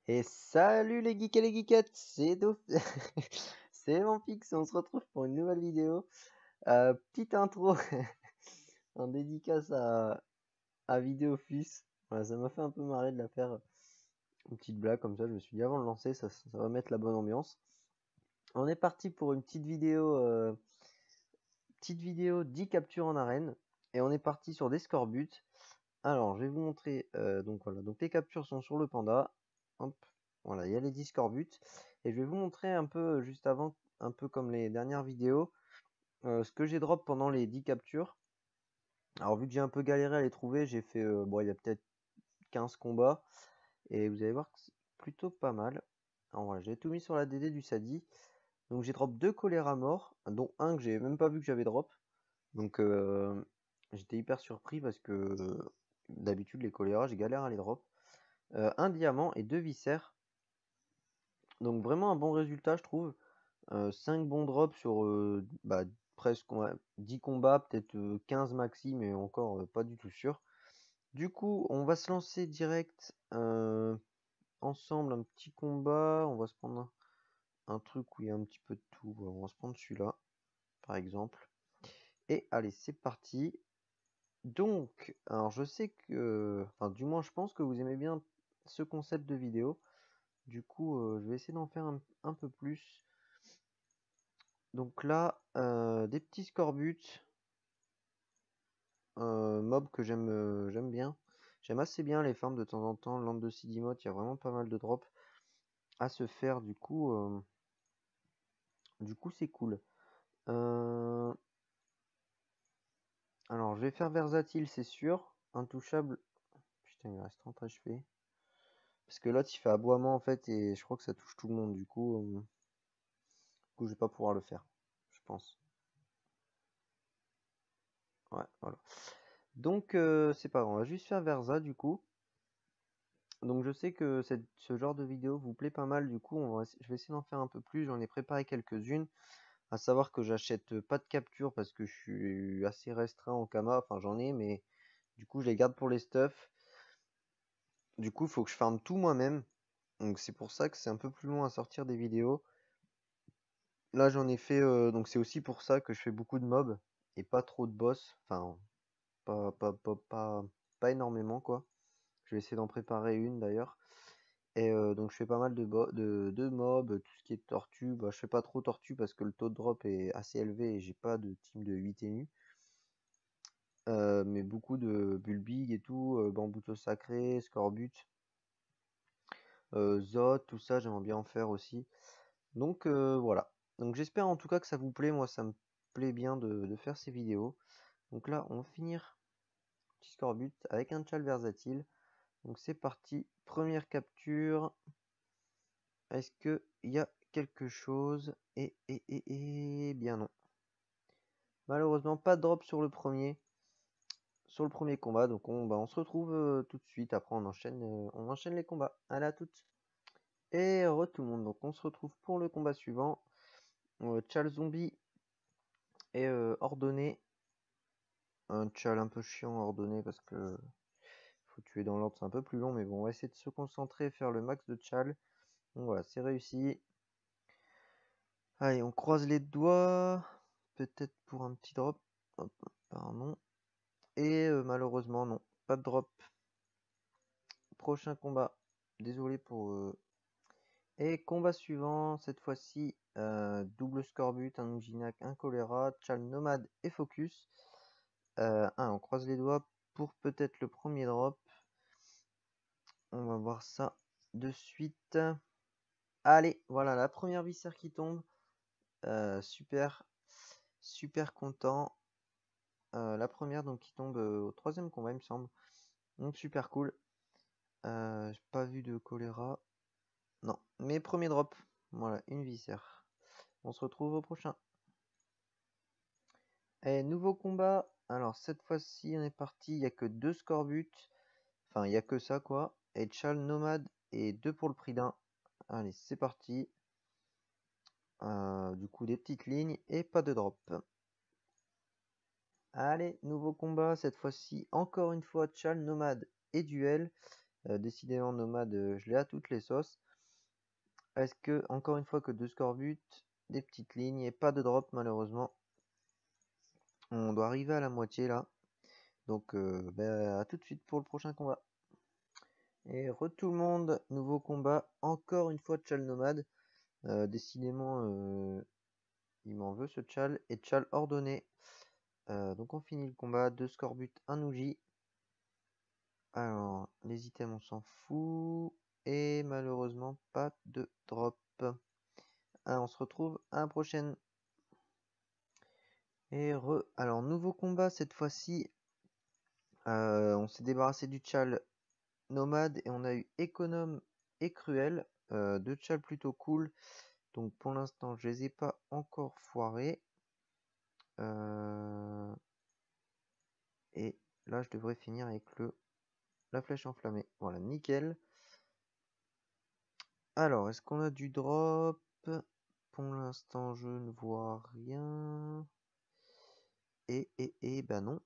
Et salut les geeks et les geekettes, c'est c'est Vampix, on se retrouve pour une nouvelle vidéo. Petite intro en dédicace à Vidéofus. Voilà, ça m'a fait un peu marrer de la faire, une petite blague comme ça. Je me suis dit avant de lancer, ça va mettre la bonne ambiance. On est parti pour une petite vidéo 10 captures en arène. Et on est parti sur des scorbuts. Alors, je vais vous montrer. Donc voilà, donc les captures sont sur le panda. Hop, voilà, il y a les 10 scorbuts. Et je vais vous montrer un peu juste avant, un peu comme les dernières vidéos, ce que j'ai drop pendant les 10 captures. Alors, vu que j'ai un peu galéré à les trouver, j'ai fait, bon, il y a peut-être 15 combats. Et vous allez voir que c'est plutôt pas mal. Alors voilà, j'ai tout mis sur la DD du Sadi. Donc j'ai drop 2 choléra morts, dont un que j'ai même pas vu que j'avais drop. Donc j'étais hyper surpris parce que d'habitude les choléra, j'ai galère à les drop. Un diamant et 2 viscères. Donc vraiment un bon résultat, je trouve. 5 bons drops sur presque 10 combats, peut-être 15 maxi, mais encore pas du tout sûr. Du coup, on va se lancer direct ensemble, un petit combat. On va se prendre un truc où il y a un petit peu de tout. On va se prendre celui-là, par exemple. Et allez, c'est parti. Donc, alors je sais que, enfin du moins je pense que vous aimez bien ce concept de vidéo. Du coup, je vais essayer d'en faire un peu plus. Donc là, des petits scorbuts, mobs que j'aime bien. J'aime assez bien les farms de temps en temps. Land de Sidimote, il y a vraiment pas mal de drops à se faire. Du coup c'est cool. Alors, je vais faire versatile, c'est sûr. Intouchable. Putain, il me reste 30 HP. Parce que l'autre, il fait aboiement en fait, et je crois que ça touche tout le monde. Du coup, je vais pas pouvoir le faire, je pense. Ouais, voilà. Donc, c'est pas grave. On va juste faire Versa, du coup. Donc, je sais que ce genre de vidéo vous plaît pas mal. Du coup, je vais essayer d'en faire un peu plus. J'en ai préparé quelques-unes. À savoir que j'achète pas de capture parce que je suis assez restreint en Kama. Enfin, j'en ai, mais du coup, je les garde pour les stuffs. Du coup, il faut que je farme tout moi-même. Donc, c'est pour ça que c'est un peu plus long à sortir des vidéos. Là, j'en ai fait. Donc, c'est aussi pour ça que je fais beaucoup de mobs et pas trop de boss. Enfin, pas énormément, quoi. Je vais essayer d'en préparer une d'ailleurs. Et donc, je fais pas mal de mobs, tout ce qui est tortue. Bah, je fais pas trop tortue parce que le taux de drop est assez élevé et j'ai pas de team de 8 et nu. Mais beaucoup de bulbig et tout, bambouto sacré, scorbut, zot, tout ça, j'aimerais bien en faire aussi. Donc voilà. Donc j'espère en tout cas que ça vous plaît. Moi, ça me plaît bien de faire ces vidéos. Donc là, on va finir petit scorbut avec un chal versatile. Donc c'est parti. Première capture. Est-ce que il y a quelque chose? Et bien non. Malheureusement, pas de drop sur le premier combat. Donc on se retrouve tout de suite. Après, on enchaîne les combats. Allez, à toutes. Et tout le monde. Donc on se retrouve pour le combat suivant. Chal zombie et ordonné. Un chal un peu chiant ordonné parce que faut tuer dans l'ordre, c'est un peu plus long, mais bon, on va essayer de se concentrer et faire le max de chal. Donc voilà, c'est réussi. Allez, on croise les doigts. Peut-être pour un petit drop. Hop, pardon. Et malheureusement, non. Pas de drop. Prochain combat. Désolé pour... Et combat suivant, cette fois-ci, double scorbut, un Unginac, un choléra, chal nomade et focus. On croise les doigts pour peut-être le premier drop. On va voir ça de suite. Allez, voilà la première viscère qui tombe. Super, super content. La première donc qui tombe au troisième combat, il me semble. Donc super cool. J'ai pas vu de choléra. Non, mais premier drop. Voilà, une viscère. On se retrouve au prochain. Et nouveau combat. Alors cette fois-ci, on est parti. Il n'y a que 2 scorbuts. Enfin, il n'y a que ça quoi. Et chal nomade et 2 pour le prix d'un. Allez, c'est parti. Du coup, des petites lignes et pas de drop. Allez, nouveau combat. Cette fois-ci, encore une fois, chal nomade et duel. Décidément, Nomade, je l'ai à toutes les sauces. Est-ce que, encore une fois, que 2 scorbut, des petites lignes et pas de drop malheureusement. On doit arriver à la moitié là. Donc à tout de suite pour le prochain combat. Et tout le monde, nouveau combat, encore une fois Tchal Nomade. Décidément, il m'en veut ce Tchal et Tchal ordonné. Donc on finit le combat, 2 scorbut, 1 Ouji. Alors, les items on s'en fout. Et malheureusement pas de drop. On se retrouve à la prochaine. Et alors nouveau combat cette fois-ci. On s'est débarrassé du Tchal Nomade et on a eu Économe et Cruel. Deux Tchal plutôt cool. Donc pour l'instant je les ai pas encore foirés. Et là je devrais finir avec la flèche enflammée. Voilà, nickel. Alors, est-ce qu'on a du drop? Pour l'instant je ne vois rien. Et bah non.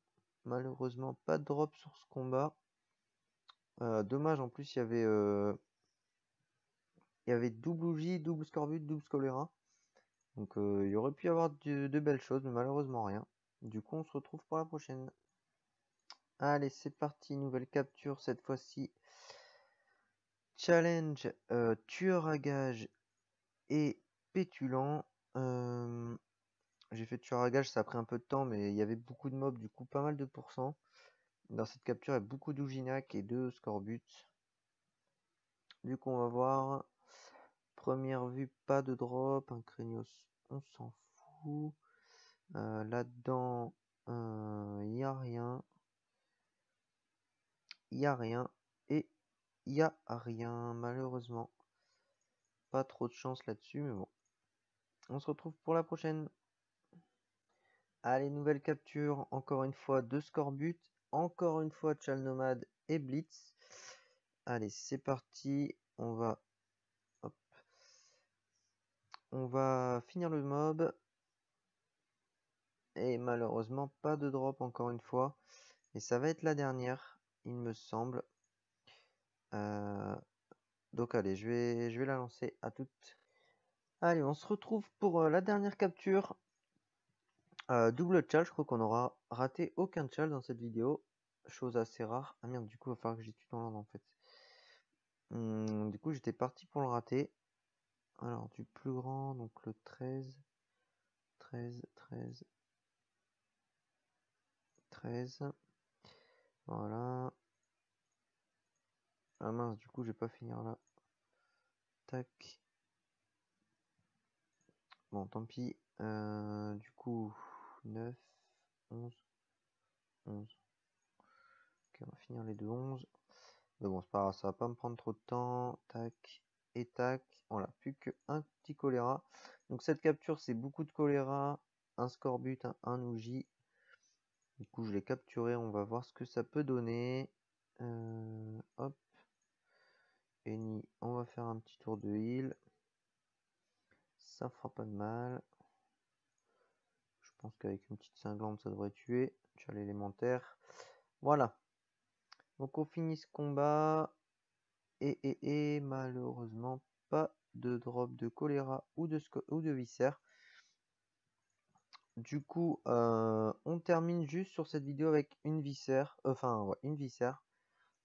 Malheureusement pas de drop sur ce combat. Dommage, en plus il y avait double Ouji, double Scorbut, double Scolera. Donc il y aurait pu y avoir de belles choses, mais malheureusement rien. Du coup on se retrouve pour la prochaine. Allez, c'est parti, nouvelle capture cette fois-ci. Challenge tueur à gage et pétulant. J'ai fait tueur à gage, ça a pris un peu de temps, mais il y avait beaucoup de mobs, du coup pas mal de pourcents. Dans cette capture, il y a beaucoup d'Ouginac et de Scorbut. Du coup, on va voir. Première vue, pas de drop. Un Craignos, on s'en fout. Là-dedans, il n'y a rien. Il n'y a rien. Et il n'y a rien, malheureusement. Pas trop de chance là-dessus, mais bon. On se retrouve pour la prochaine. Allez, nouvelle capture. Encore une fois, 2 Scorbut. Encore une fois, Tchal Nomade et Blitz. Allez, c'est parti. On va finir le mob. Et malheureusement, pas de drop encore une fois. Et ça va être la dernière, il me semble. Donc allez, je vais la lancer à toutes. Allez, on se retrouve pour la dernière capture. Double tchal, je crois qu'on aura raté aucun tchal dans cette vidéo. Chose assez rare. Ah merde, du coup, il va falloir que j'étudie dans l'ordre en fait. Du coup, j'étais parti pour le rater. Alors, du plus grand, donc le 13. 13. Voilà. Ah mince, du coup, je vais pas finir là. Tac. Bon, tant pis. Du coup, 9, 11, 11. Ok, on va finir les deux 11. Mais bon, c'est pas grave, ça va pas me prendre trop de temps. Tac et tac. Voilà, plus qu'un petit choléra. Donc cette capture, c'est beaucoup de choléra, un scorbut, un Ouji. Du coup, je l'ai capturé. On va voir ce que ça peut donner. Hop. Eni, on va faire un petit tour de heal. Ça fera pas de mal. Je pense qu'avec une petite cinglante, ça devrait tuer. Tu as l'élémentaire. Voilà. Donc on finit ce combat. Et malheureusement, pas de drop de choléra ou de viscère. Du coup, on termine juste sur cette vidéo avec une viscère. Enfin, ouais, une viscère.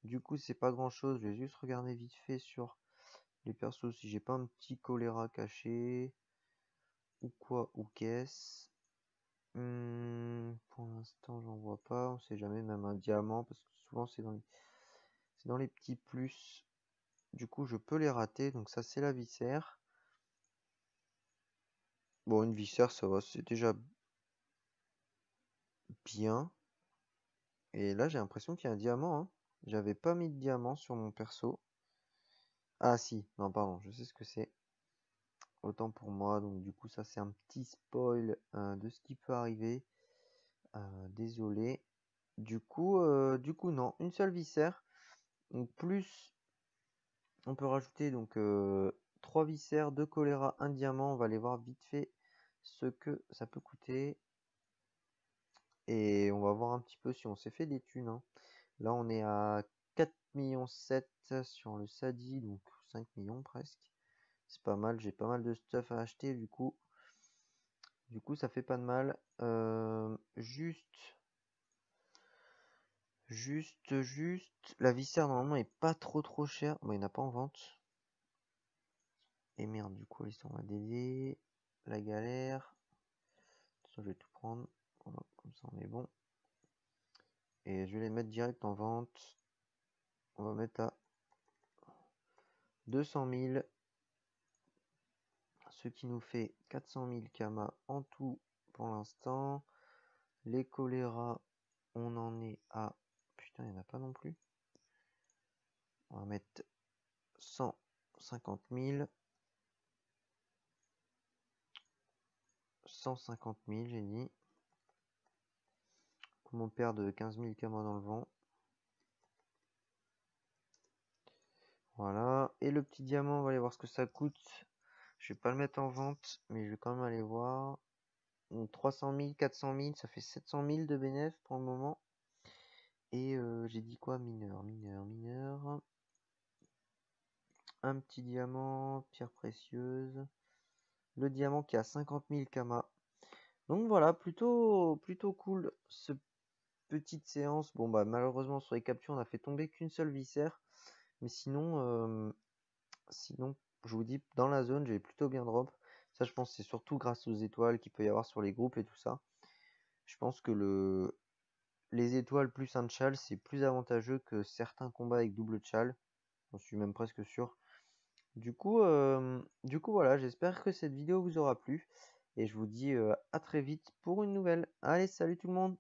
Du coup, c'est pas grand chose. Je vais juste regarder vite fait sur les persos si j'ai pas un petit choléra caché. Ou quoi, ou qu'est-ce. Pour l'instant, j'en vois pas. On sait jamais, même un diamant, parce que souvent c'est dans les petits plus. Du coup, je peux les rater. Donc ça, c'est la viscère. Bon, une viscère, ça va, c'est déjà bien. Et là, j'ai l'impression qu'il y a un diamant, hein. J'avais pas mis de diamant sur mon perso. Ah si, non, pardon, je sais ce que c'est. Autant pour moi. Donc du coup, ça, c'est un petit spoil de ce qui peut arriver. Désolé. Du coup, non. Une seule viscère. Donc plus, on peut rajouter donc 3 viscères, 2 choléra, 1 diamant. On va aller voir vite fait ce que ça peut coûter. Et on va voir un petit peu si on s'est fait des thunes, hein. Là, on est à millions 7 sur le Sadi, donc 5 millions presque. C'est pas mal, j'ai pas mal de stuff à acheter du coup. Du coup, ça fait pas de mal. Juste. La viscère, normalement, est pas trop chère. Bon, il n'y en a pas en vente. Et merde, du coup, on va DD. La galère. Je vais tout prendre. Voilà, comme ça, on est bon. Et je vais les mettre direct en vente. On va mettre à 200 000. Ce qui nous fait 400 000 Kama en tout pour l'instant. Les choléra, on en est à... Putain, il n'y en a pas non plus. On va mettre 150 000. 150 000, j'ai dit. Mon père de 15 000 Kama dans le vent. Voilà. Et le petit diamant, on va aller voir ce que ça coûte. Je vais pas le mettre en vente, mais je vais quand même aller voir. Donc 300 000, 400 000, ça fait 700 000 de bénéf pour le moment. Et j'ai dit quoi? Mineur. Un petit diamant, pierre précieuse. Le diamant qui a 50 000 Kama. Donc voilà, plutôt cool ce petite séance. Bon bah malheureusement sur les captures on a fait tomber qu'une seule viscère. Mais sinon, je vous dis, dans la zone, j'ai plutôt bien drop. Ça, je pense que c'est surtout grâce aux étoiles qu'il peut y avoir sur les groupes et tout ça. Je pense que les étoiles plus un tchal, c'est plus avantageux que certains combats avec double tchal. J'en suis même presque sûr. Du coup, voilà, j'espère que cette vidéo vous aura plu. Et je vous dis à très vite pour une nouvelle. Allez, salut tout le monde!